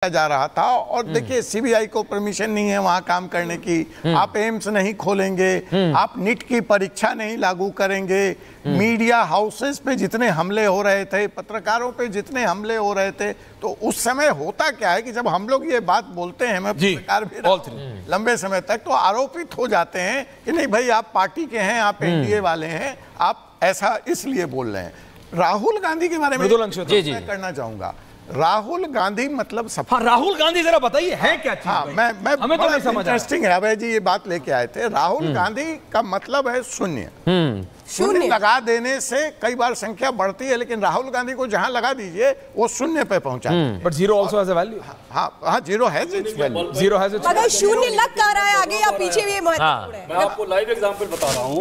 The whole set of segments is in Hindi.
जा रहा था। और देखिए सीबीआई को परमिशन नहीं है वहां काम करने की, आप एम्स नहीं खोलेंगे, आप नीट की परीक्षा नहीं लागू करेंगे, मीडिया हाउसेस पे जितने हमले हो रहे थे, पत्रकारों पे जितने हमले हो रहे थे, तो उस समय होता क्या है कि जब हम लोग ये बात बोलते हैं, मैं पत्रकार भी रहा लंबे समय तक, तो आरोपित हो जाते हैं कि नहीं भाई आप पार्टी के हैं, आप एनडीए वाले हैं, आप ऐसा इसलिए बोल रहे हैं। राहुल गांधी के बारे में मैं करना चाहूंगा। राहुल गांधी मतलब सफा। राहुल गांधी जरा बताइए है क्या चीज? हाँ, मैं हमें तो नहीं समझ। इंटरेस्टिंग है अभय जी, ये बात लेके आए थे। राहुल गांधी का मतलब है शून्य। शून्य लगा देने से कई बार संख्या बढ़ती है, लेकिन राहुल गांधी को जहां लगा दीजिए वो शून्य पे पहुंचा। But zero also has a value. हाँ, zero has its value. Zero has its. अगर शून्य लग कर रहा है आगे या पीछे भी महत्वपूर्ण है। मैं आपको लाइव एग्जांपल बता रहा हूं।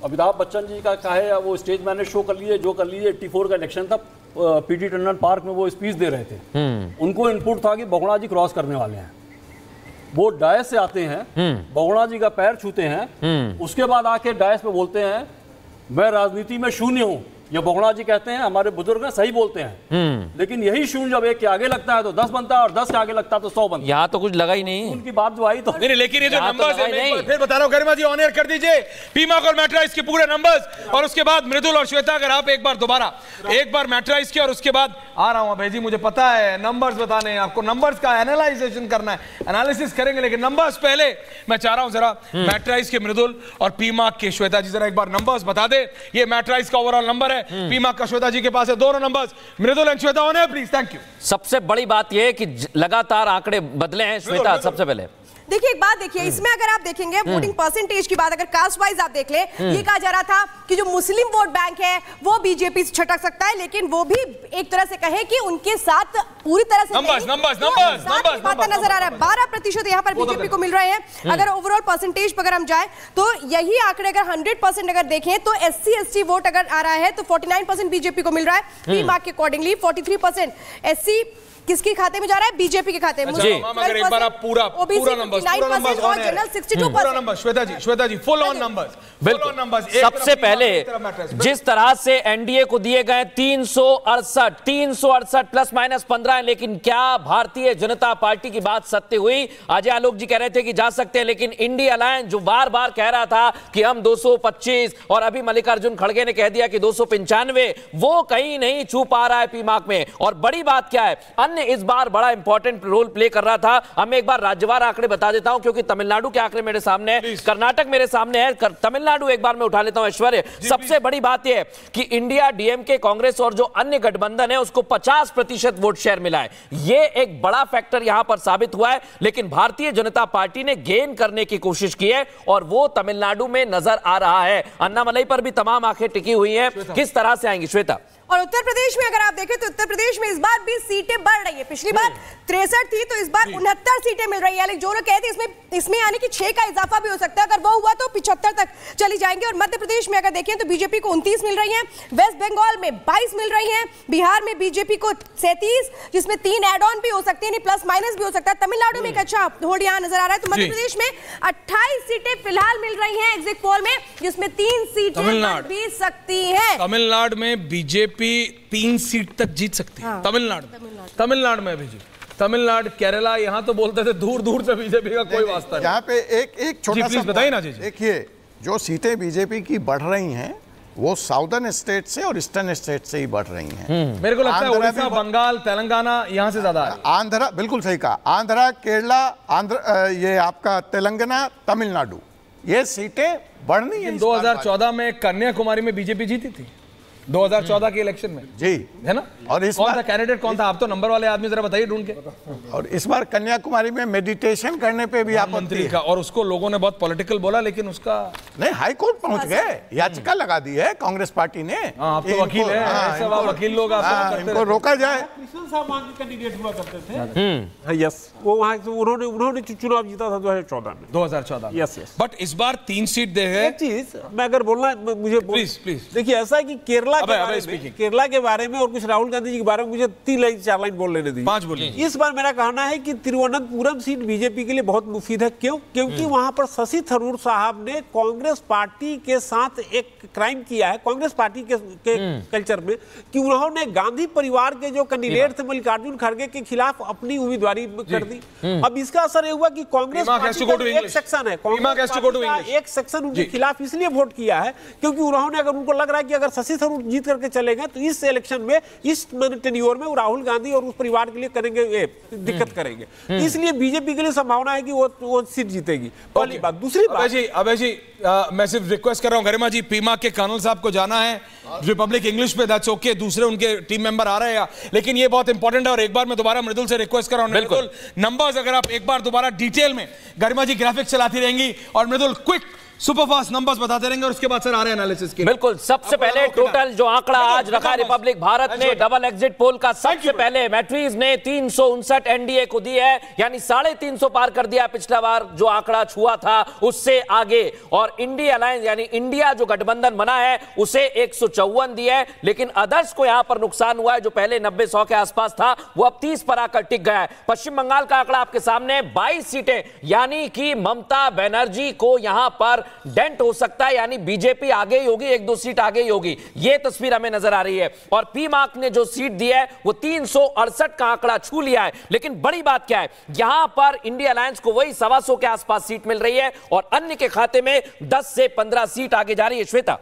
अमिताभ बच्चन जी का चाहे वो स्टेज मैंने शो कर लीजिए, जो कर लीजिए, 84 का इलेक्शन था, पीटी टंडन पार्क में वो स्पीच दे रहे थे। उनको इनपुट था कि बहुगुणा जी क्रॉस करने वाले हैं। वो डायस से आते हैं, बहुगुणा जी का पैर छूते हैं, उसके बाद आके डायस पे बोलते हैं मैं राजनीति में शून्य हूं। ये बहुगुणा जी कहते हैं, हमारे बुजुर्ग सही बोलते हैं, लेकिन यही शून्य जब एक के आगे लगता है तो 10 बनता है, और 10 के आगे लगता है तो 100 बनता है। यहाँ तो कुछ लगा ही नहीं उनकी बात जो आई तो नहीं, लेकिन ये जो नंबर्स है, फिर बता रहा हूँ गरिमा जी, ऑन एयर कर दीजिए पीमाक और मैट्राइज के पूरे नंबर्स, और उसके बाद मृदुल और श्वेता अगर आप एक बार दोबारा एक बार मैट्राइज के, और उसके बाद आ रहा हूँ भाई जी, मुझे पता है नंबर्स बताने हैं आपको, नंबर्स का एनालाइजेशन करना है, एनालिसिस करेंगे, लेकिन नंबर्स पहले मैं चाह रहा हूँ जरा मैट्राइज के मृदुल और पीमाक के श्वेता जी जरा एक बार नंबर्स बता दे। ये मैट्राइज का ओवरऑल नंबर है, पीमाक का श्वेता जी के पास है दोनों numbers. Mridul and Shweta on air please. Thank you. सबसे बड़ी बात यह है कि लगातार आंकड़े बदले हैं। श्वेता सबसे पहले देखिए एक बात देखिए, इसमें अगर आप देखेंगे वोटिंग परसेंटेज की बात, अगर कास्ट वाइज आप देख ले, ये कहा जा रहा था कि जो मुस्लिम वोट बैंक है वो बीजेपी से छटक सकता है, लेकिन वो भी एक तरह से कहे कि उनके साथ पूरी तरह से नंबर्स नजर आ रहा है। 12% यहाँ पर बीजेपी को मिल रहे हैं। अगर ओवरऑल परसेंटेज पर अगर हम जाए तो यही आंकड़े अगर 100% अगर देखें तो SC/ST वोट अगर आ रहा है तो 49% बीजेपी को मिल रहा है। पीमाक के अकॉर्डिंगली 43% SC किसके खाते में जा रहा है? बीजेपी के खाते में। अगर एक बार आप पूरा number Shweta ji full on numbers, बिल्कुल। सबसे पहले जिस तरह से एनडीए को दिए गए 368 प्लस माइनस 15 है, लेकिन क्या भारतीय जनता पार्टी की बात सत्य हुई? अजय आलोक जी कह रहे थे कि जा सकते हैं, लेकिन इंडिया अलायंस जो बार बार कह रहा था कि हम 225, और अभी मल्लिकार्जुन खड़गे ने कह दिया कि 295, वो कहीं नहीं छू पा रहा है पीमाक में। और बड़ी बात क्या है, इस बार बड़ा इंपॉर्टेंट रोल प्ले कर रहा था। हम एक बार राज्यवार आंकड़े बता देता हूं, क्योंकि तमिलनाडु के आंकड़े मेरे सामने है, कर्नाटक मेरे सामने है, तमिलनाडु एक बार मैं उठा लेता हूं। ऐश्वर्य, सबसे बड़ी बात यह है कि इंडिया, डीएमके, कांग्रेस और जो अन्य गठबंधन है उसको 50% वोट शेयर मिला है। यह एक बड़ा फैक्टर यहां पर साबित हुआ है, लेकिन भारतीय जनता पार्टी ने गेन करने की कोशिश की है, और वो तमिलनाडु में नजर आ रहा है। अन्नामलई पर भी तमाम आंखें टिकी हुई है, किस तरह से आएंगी श्वेता? और उत्तर प्रदेश में अगर आप देखें तो उत्तर प्रदेश में इस बार भी सीटें बढ़ रही है। पिछली बार 63 थी तो इस बार 69 सीटें मिल रही है, लेकिन जो लोग कहते हैं इसमें यानी कि 6 का इजाफा भी हो सकता है। अगर वो हुआ तो 75 तक चली जाएंगे। और मध्य प्रदेश में अगर देखें तो बीजेपी को 29 मिल रही है, वेस्ट बंगाल में 22 मिल रही है, बिहार में बीजेपी को 37, जिसमें 3 एड ऑन भी हो सकते हैं, प्लस माइनस भी हो सकता है। तमिलनाडु में एक अच्छा होड़ यहाँ नजर आ रहा है। तो मध्य प्रदेश में 28 सीटें फिलहाल मिल रही है एग्जिट पोल में, जिसमें 3 सीटें भी सकती है। तमिलनाडु में बीजेपी 3 सीट तक जीत सकती है। तमिलनाडु में भी तमिलनाडु, केरला, यहां तो बोलते थे दूर दूर से बीजेपी का कोई वास्ता नहीं। यहाँ पे एक छोटा सा बताइए ना जी। देखिए जो सीटें बीजेपी की बढ़ रही हैं वो साउदर्न स्टेट से और ईस्टर्न स्टेट से ही बढ़ रही हैं। मेरे को लगता है उड़ीसा, बंगाल, तेलंगाना यहां से ज्यादा है। आंध्रा, बिल्कुल सही कहा, आंध्रा, केरला, ये आपका तेलंगाना, तमिलनाडु, ये सीटें बढ़नी है। 2014 में कन्याकुमारी में बीजेपी जीती थी, 2014 के इलेक्शन में जी, है ना? और इस कौन था कैंडिडेट, कौन था? आप तो नंबर वाले आदमी, जरा बताइए ढूंढ के। और इस बार कन्याकुमारी में मेडिटेशन करने पे भी मंत्री का, और उसको लोगों ने बहुत पॉलिटिकल बोला, लेकिन उसका नहीं, हाई कोर्ट पहुंच गए, याचिका लगा दी है कांग्रेस पार्टी ने। आप तो वकील है, वकील लोग इनको रोका जाए। कृष्ण साहब वहां के कैंडिडेट हुआ करते थे। यस, वो वहां से उन्होंने चुनाव जीता था 2014 में। यस, बट इस बार 3 सीट दे है। एक चीज मैं अगर बोलना, मुझे प्लीज देखिए, ऐसा है कि केरला केरला के बारे में और कुछ राहुल गांधी जी के बारे में मुझे 3 लाइन 4 लाइन बोल लेने दीजिए। 5 बोलिए। इस बार मेरा कहना है कि तिरुवनंतपुरम सीट बीजेपी के लिए बहुत मुफीद है। क्यों? क्योंकि वहां पर शशि थरूर साहब ने कांग्रेस पार्टी के साथ एक क्राइम किया है, कांग्रेस पार्टी के कल्चर में, कि उन्होंने गांधी परिवार के जो कैंडिडेट थे मल्लिकार्जुन खड़गे के खिलाफ अपनी उम्मीदवारी कर दी। अब इसका असर हुआ कि कांग्रेस पार्टी का एक सेक्शन है, एक सेक्शन उनके खिलाफ इसलिए वोट किया है क्योंकि उन्होंने, अगर उनको लग रहा है कि अगर शशि थरूर जीत करके चले गए तो इस इलेक्शन में, इस टेन्योर में राहुल गांधी और उस परिवार के लिए करेंगे दिक्कत करेंगे, इसलिए बीजेपी के लिए संभावना है कि वो सीट जीतेगी। पहली बात। दूसरी बात, अभय जी मैं सिर्फ रिक्वेस्ट कर रहा हूं गरिमा जी, पीमा के कर्नल साहब को जाना है रिपब्लिक इंग्लिश पे, दैट्स ओके, दूसरे उनके टीम मेंबर आ रहे हैं, लेकिन ये बहुत इंपॉर्टेंट है। और एक बार मैं दोबारा मृदुल से रिक्वेस्ट कर रहा हूं, मृदुल नंबर्स अगर आप एक बार दोबारा डिटेल में, गरिमा जी ग्राफिक्स चलाती रहेंगी और मृदुल क्विक सुपरफास्ट नंबर्स बताते रहेंगे और उसके बाद सर आ रहे हैं एनालिसिस के। बिल्कुल, सबसे पहले टोटल जो आंकड़ा आज रखा रिपब्लिक भारत ने डबल एग्जिट पोल का, सबसे पहले मैट्रीज ने 359 एनडीए को दी है, यानी 350 पार कर दिया पिछला बार जो आंकड़ा छुआ था उससे आगे। और इंडिया अलायंस यानी इंडिया जो गठबंधन बना है उसे 154 दिया है, लेकिन अदर्स को यहां पर नुकसान हुआ है, जो पहले 90-100 के आसपास था वो अब 30 पर आकर टिक गया है। पश्चिम बंगाल का आंकड़ा आपके सामने 22 सीटें, यानी कि ममता बनर्जी को यहां पर डेंट हो सकता है, यानी बीजेपी आगे ही होगी, 1-2 सीट आगे ही होगी, यह तस्वीर हमें नजर आ रही है। और पी मार्क ने जो सीट दी है वो 368 का आंकड़ा छू लिया है। लेकिन बड़ी बात क्या है, यहां पर इंडिया अलायंस को वही 125 के आसपास सीट मिल रही है और अन्य के खाते में 10 से 15 सीट आगे जा रही है। श्वेता,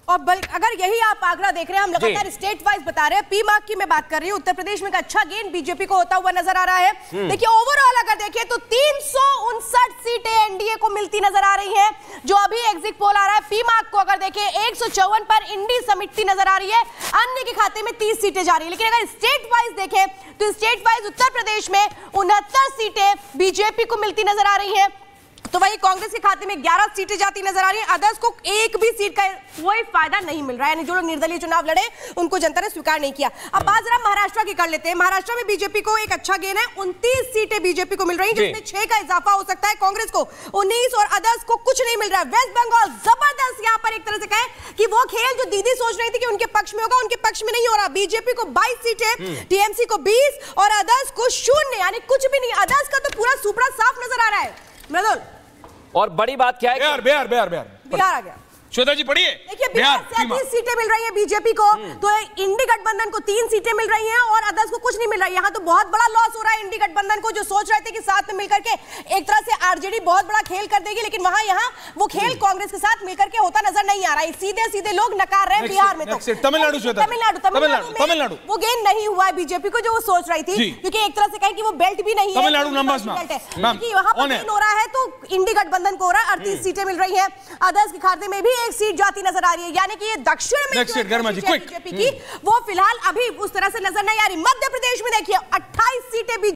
और अगर यही आप आंकड़ा देख रहे हैं, हम लगातार स्टेट वाइज बता रहे हैं, पी मार्क की मैं बात कर रही हूं, उत्तर प्रदेश में एक अच्छा गेन बीजेपी को होता हुआ नजर आ रहा है। देखिए ओवरऑल अगर देखें तो 359 सीटें एनडीए को मिलती नजर आ रही हैं, जो अभी एग्जिट पोल आ रहा है। पी मार्क को अगर देखें 154 पर इंडी समिटती नजर आ रही है, अन्य के खाते में 30 सीटें जा रही है। लेकिन अगर स्टेट वाइज देखें तो स्टेट वाइज उत्तर प्रदेश में 69 सीटें बीजेपी को मिलती नजर आ रही है, तो वही कांग्रेस के खाते में 11 सीटें जाती नजर आ रही हैं। अदर्स को एक भी सीट का कोई फायदा नहीं मिल रहा है, यानी जो लोग निर्दलीय चुनाव लड़े उनको जनता ने स्वीकार नहीं किया। अब बात जरा महाराष्ट्र की कर लेते हैं। महाराष्ट्र में बीजेपी को एक अच्छा गेन है, 29 सीटें बीजेपी को मिल रही हैं, जिसमें 6 का इजाफा हो सकता है, कांग्रेस को 19 और अदर्स को कुछ नहीं मिल रहा है। वेस्ट बंगाल जबरदस्त, यहां पर एक तरह से कहें कि वो खेल जो दीदी सोच रही थी कि उनके पक्ष में होगा, उनके पक्ष में नहीं हो रहा। बीजेपी को 22 सीटें, टीएमसी को 20 और अदर्स को 0, यानी कुछ भी नहीं। अदर्स का तो पूरा सुपड़ा साफ नजर आ रहा है। मृदुल, और बड़ी बात क्या है, बिहार आ गया। श्वेता जी पढ़िए। देखिए बिहार से 30 सीटें मिल रही हैं बीजेपी को, तो इंडी गठबंधन को 3 सीटें मिल रही हैं और अदर्स को कुछ नहीं मिल रहा है। यहाँ तो बहुत बड़ा लॉस हो रहा है इंडी गठबंधन को, जो सोच रहे थे कि साथ में मिलकर के एक तरह से आरजेडी बहुत बड़ा खेल कर देगी, लेकिन वहां यहाँ वो खेल कांग्रेस के साथ मिलकर के होता नजर नहीं आ रहा है। सीधे सीधे लोग नकार रहे हैं बिहार में। तो तमिलनाडु वो गेन नहीं हुआ है बीजेपी को जो वो सोच रही थी, क्योंकि एक तरह से कहें कि वो बेल्ट भी नहीं है, तमिलनाडु नंबर्स में वहां पर गेन हो रहा है, तो इंडी गठबंधन को हो रहा है। 38 सीटें मिल रही है, अदर्स के खाते में भी 1 सीट जाती नजर आ रही है, यानी कि ये दक्षिण में बीजेपी की वो फिलहाल अभी उस तरह से नजर नहीं आ रही। मध्य प्रदेश में देखिए 28 सीटें भी